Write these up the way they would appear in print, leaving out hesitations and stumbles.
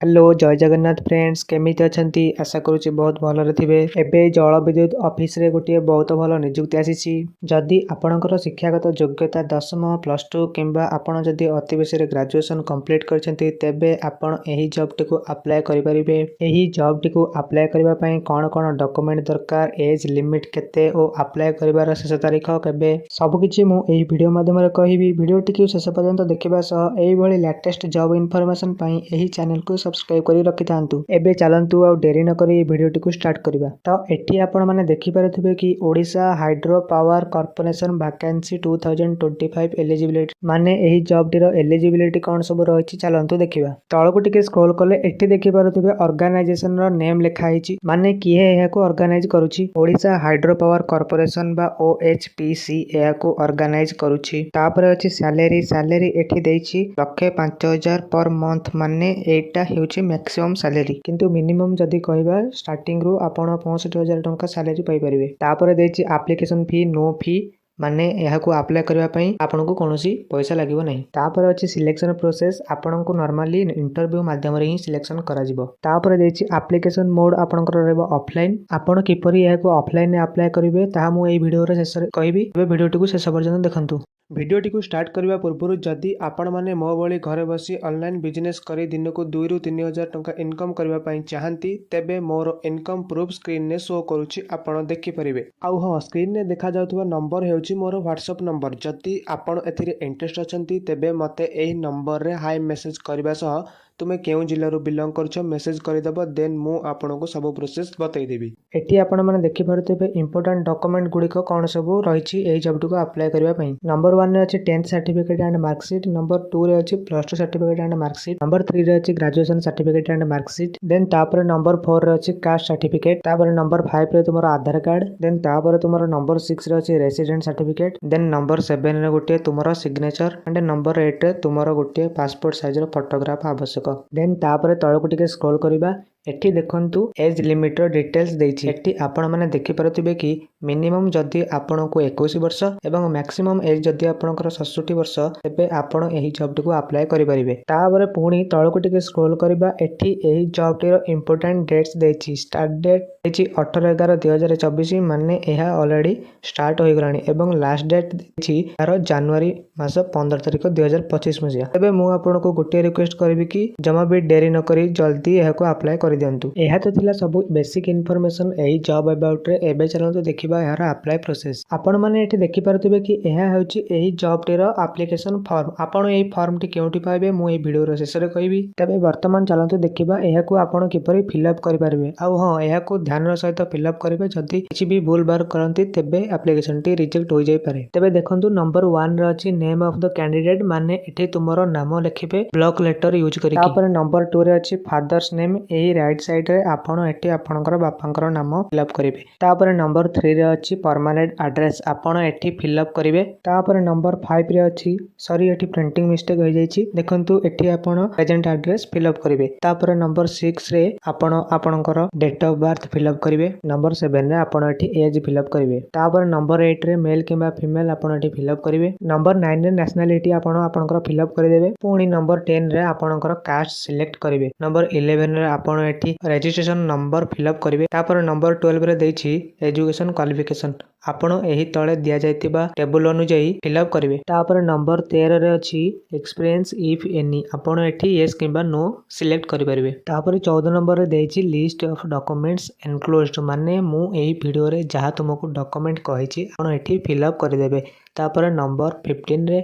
Hello जय Jagannath friends केमिति अछंती आशा करूची बहुत भलरे थिबे। एबे जल विद्युत ऑफिस रे गोटे बहुत भल नियुक्ति आसीची। जदि आपणकर शिक्षागत योग्यता 10th +2 किंबा आपण जदि अति बेसी रे ग्रेजुएशन कंप्लीट करछंती तेबे आपण एही जॉब टिको अप्लाई करि परिबे। एही जॉब टिको अप्लाई करबा पई कोन कोन डॉक्यूमेंट दरकार, एज लिमिट केते ओ अप्लाई करिवार शेष तारीख केबे सब किछि मु एही वीडियो माध्यम रे कहिबी। वीडियो टिको शेष पर्यंत देखिबा सह एही भली लेटेस्ट जॉब इन्फॉर्मेशन पई एही चैनल को सब्सक्राइब करी रखि थांतु। एबे चलंतु आ देरी न करी वीडियो टिको स्टार्ट करिबा। तो एठी आपण माने देखि पारथिबे कि Odisha hydro power corporation vacancy 2025 eligibility माने एही जॉब टिरो एलिजिबिलिटी कोन सब रहिछि चलंतु देखिबा। तळको टिके स्क्रॉल कले एठी देखि पारथिबे ऑर्गेनाइजेशन रो नेम लिखा हिछि माने किहे एहा को ऑर्गेनाइज करूछि। ओडिशा हाइड्रो पावर कॉर्पोरेशन बा OHPC एहा को ऑर्गेनाइज करूछि। तापर अछि सैलरी एठी देछि 1,05,000 पर मंथ माने एटा हेउछि मैक्सिमम सैलरी किंतु मिनिमम जदि कहबा स्टार्टिंग रु आपण 65,000 टंका सैलरी पाई परिबे। तापर देछि एप्लीकेशन फी नो फी माने एहा को अप्लाई करबा पई आपन को कोनोसी पैसा लागिवो नहीं। तापर अछि सिलेक्शन प्रोसेस आपन को नॉर्मली इंटरव्यू माध्यम रे ही सिलेक्शन करा जिवो। तापर देछि एप्लीकेशन मोड आपन को रहबो ऑफलाइन। आपन किपरि एहा को ऑफलाइन ने अप्लाई करिवे ताहा मु एई वीडियो रे शेष रे कहबी। ए वीडियो टिकु शेष पर्यंत देखंतु। वीडियो टिकु स्टार्ट करबा पूर्व जदि आपण माने मो भली घरे बसी ऑनलाइन बिजनेस करी दिन को 2 रु 3,000 टंका इनकम करबा पई चाहंती तेबे मोर इनकम प्रूफ स्क्रीन ने शो करूची आपण देखि परिबे। आउ हां स्क्रीन ने देखा जाउतबा नंबर हेउची मोर व्हाट्सएप नंबर। जदि आपण एथिरे इंटरेस्ट अछंती तेबे मते एही नंबर रे हाई मेसेज करबा सह तुमे केउ जिल्ला रो बिलोंग करछो मेसेज करिदबो देन मु आपन को सब प्रोसेस बतै देबी। एठी आपण माने देखि पारतेबे इंपोर्टेंट डॉक्यूमेंट गुडी को कोन सब रहिछि एही जॉब को अप्लाई करबा पई। नंबर 1 रे अछि 10th certificate and marksheet, number 2 रे अछि +2 सर्टिफिकेट एंड मार्कशीट, नंबर 3 रे अछि graduation certificate and marksheet, then तापर नंबर 4 रे अछि कास्ट सर्टिफिकेट, तापर नंबर 5 रे तुमरो आधार कार्ड, देन तापर तुमरो नंबर 6 रे अछि रेसिडेंट सर्टिफिकेट, देन नंबर 7 रे गोटे तुमरो सिग्नेचर एंड नंबर 8 रे तुमरो गोटे पासपोर्ट साइज रो फोटोग्राफ आवश्यक। देन तापर तळको टिके स्क्रॉल करिबा। एठी देखंतु एज लिमिट रो डिटेल्स देछि। एठी आपण माने देखि परथिबे कि मिनिमम जदि आपण को 21 वर्ष एवं मैक्सिमम एज जदि आपणकर 67 वर्ष तेबे आपण एही जॉब टिको अप्लाई करि परिबे। तापर पुणी तळको टिके स्क्रॉल करिबा। एठी एही जॉब टिरो इंपोर्टेंट डेट्स देछि। स्टार्ट डेट देछि 18/11/2024 माने एहा ऑलरेडी स्टार्ट होई गरानी एवं लास्ट डेट देछि 11 जनवरी मास 15 तारिख 2025 मसिया। तबे मु आपण को गोटे रिक्वेस्ट करबी कि जमा भी देरी न करी जल्दी एहा को अप्लाई कर दियंतु। एहा तो थिला सब बेसिक इन्फॉर्मेशन एही जॉब अबाउट रे। एबे चलंतु देखिबा एहार अप्लाई प्रोसेस। आपण माने एठी देखि पारथिबे कि एहा हेउची एही जॉब टेरो एप्लीकेशन फॉर्म। आपण एही फॉर्म टी केउटी पाइबे मु एही वीडियो रो शेष रे कहबी। तबे वर्तमान चलंतु देखिबा एहा को आपण किपरि फिल अप करि पारबे। आउ हां एहा को ध्यान रो सहित फिल अप करिवे। जदि किछि भी भूल बार करंती तेबे एप्लीकेशन टी रिजेक्ट होई जाय पारे। तबे देखंतु नंबर 1 रे अछि नेम ऑफ द कैंडिडेट माने एठी तुमरो नाम लिखिबे ब्लॉक लेटर यूज करिकि। तापर नंबर 2 रे अछि फादर्स नेम। एही राइट साइड रे आपण एठी आपणकर बापांकर नाम फिल अप करिवे। तापर नंबर 3 रे अछि परमानेंट एड्रेस आपण एठी फिल अप करिवे। तापर नंबर 5 रे अछि सॉरी एठी प्रिंटिंग मिस्टेक होई जायछि। देखंतु एठी आपण प्रेजेंट एड्रेस फिल अप करिवे। तापर नंबर 6 रे आपण आपणकर date of birth fill up करिवे। नंबर 7 रे आपण एठी एज फिल अप करिवे। तापर नंबर 8 रे मेल किबा फीमेल आपण एठी फिल अप करिवे। नंबर 9 रे नेशनलिटी आपण आपणकर फिल अप करि देबे। पुणी नंबर 10 रे आपणकर कास्ट सिलेक्ट करिवे। नंबर 11 रे आपण एठी रजिस्ट्रेशन नंबर फिल अप करिवे। तापर नंबर 12 रे देछि एजुकेशन क्वालिफिकेशन आपण एही तळे दिया जायतिबा टेबल अनुसार फिल अप करिवे। तापर नंबर 13 रे अछि एक्सपीरियंस इफ एनी आपण एठी यस किबा नो सिलेक्ट करि परिवे। तापर 14 नंबर रे देछि लिस्ट ऑफ डॉक्यूमेंट्स एनक्लोज्ड माने मु एही वीडियो रे जहा तुमको डॉक्यूमेंट कहिछि आपण एठी फिल अप करि देबे। तापर नंबर 15 रे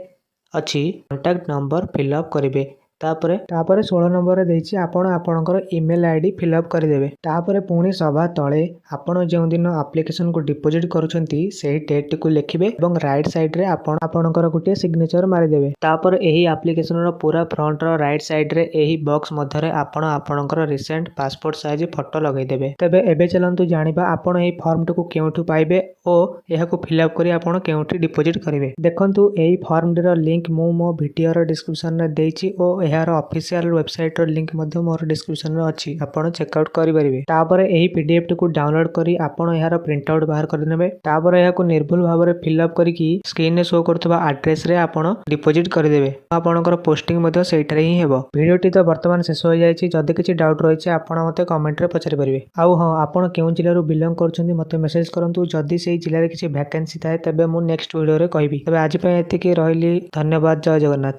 अछि कांटेक्ट नंबर फिल अप करिवे। तापर 16 नंबर रे देछि आपण आपणकर ईमेल आईडी फिल अप करि देबे। तापर पुणी सभा तळे आपण जेउ दिन एप्लीकेशन को डिपॉजिट करूछंती सेही डेट को लिखिबे एवं राइट साइड रे आपण आपणकर गुटे सिग्नेचर मारि देबे। तापर एही एप्लीकेशन रो पूरा फ्रंट रो राइट साइड रे एही बॉक्स मध्ये रे आपण आपणकर रिसेंट पासपोर्ट साइज फोटो लगाई देबे। तबे एबे चलंतु जानिबा आपण एही फॉर्म टको केउठु पाइबे ओ एहा को फिल अप करी आपण केउठी डिपॉजिट करिवे। देखंतु एही फॉर्म रो लिंक मु मो वीडियो रो डिस्क्रिप्शन रे देछि ओ ଏହାର ଅଫିସିଆଲ ୱେବସାଇଟ୍ର ଲିଙ୍କ୍ ମଧ୍ୟ ମୋର ଡିସ୍କ୍ରିପ୍ସନରେ ଅଛି, ଆପଣ ଚେକ୍ଆଉଟ୍ କରିପାରିବେ। ତାପରେ ଏହି ପିଡିଏଫ୍ଟିକୁ ଡାଉନଲୋଡ୍ କରି ଆପଣ ଏହାର ପ୍ରିଣ୍ଟ ଆଉଟ୍ ବାହାର କରିନେବେ। ତାପରେ ଏହାକୁ ନିର୍ଭୁଲ ଭାବରେ ଫିଲ୍ଅପ୍ କରିକି ସ୍କ୍ରିନରେ ଶୋ କରୁଥିବା ଆଡ୍ରେସରେ ଆପଣ ଡିପୋଜିଟ୍ କରିଦେବେ। ଆପଣଙ୍କର ପୋଷ୍ଟିଂ ମଧ୍ୟ ସେଇଠାରେ ହିଁ ହେବ। ଭିଡ଼ିଓଟି ତ ବର୍ତ୍ତମାନ ଶେଷ ହୋଇଯାଇଛି। ଯଦି କିଛି ଡାଉଟ୍ ରହିଛି ଆପଣ ମୋତେ କମେଣ୍ଟରେ ପଚାରି ପାରିବେ। ଆଉ ହଁ, ଆପଣ କେଉଁ ଜିଲ୍ଲାରୁ ବିଲଙ୍ଗ କରୁଛନ୍ତି ମୋତେ ମେସେଜ କରନ୍ତୁ। ଯଦି ସେହି ଜିଲ୍ଲାରେ କିଛି ଭ୍ୟାକେନ୍ସି ଥାଏ ତେବେ ମୁଁ ନେକ୍ସଟ ଭିଡ଼ିଓରେ କହିବି। ତେବେ ଆଜି ପାଇଁ ଏତିକି, ରହିଲି। ଧନ୍ୟବାଦ। ଜୟ ଜଗନ୍ନାଥ।